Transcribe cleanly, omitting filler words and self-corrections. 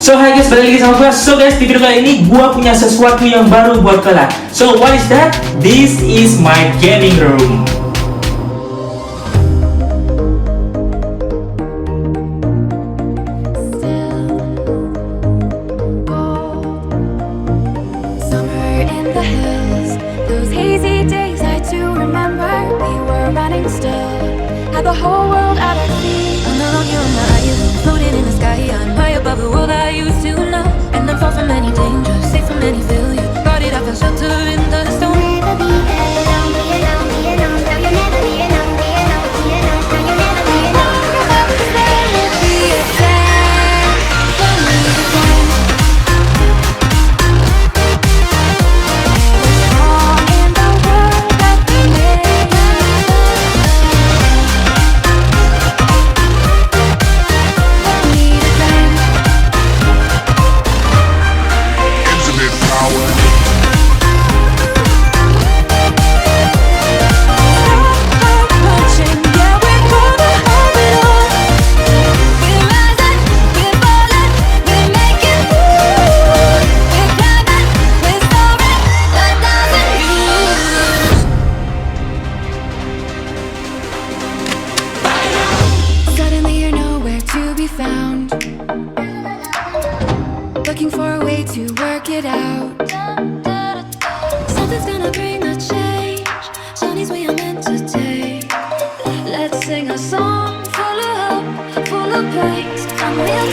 So hi guys, balik lagi sama gue. So guys, di video kali ini gue punya sesuatu yang baru buat kalian. So what is that? This is my gaming room. The whole world at our feet. I'm no longer on my island, floating in the sky. I'm high above the world I used to know, and I'm far from any danger, safe from any failure. Brought it up and shelter in the storm. Never be alone, be alone, be alone. No, you'll never be alone, be alone, be alone. No, you'll never be alone. There will be a time when we begin. All in the world that we made. Found looking for a way to work it out. Something's gonna bring a change. Johnny's way I'm meant to take. Let's sing a song full of hope, full of praise. Come real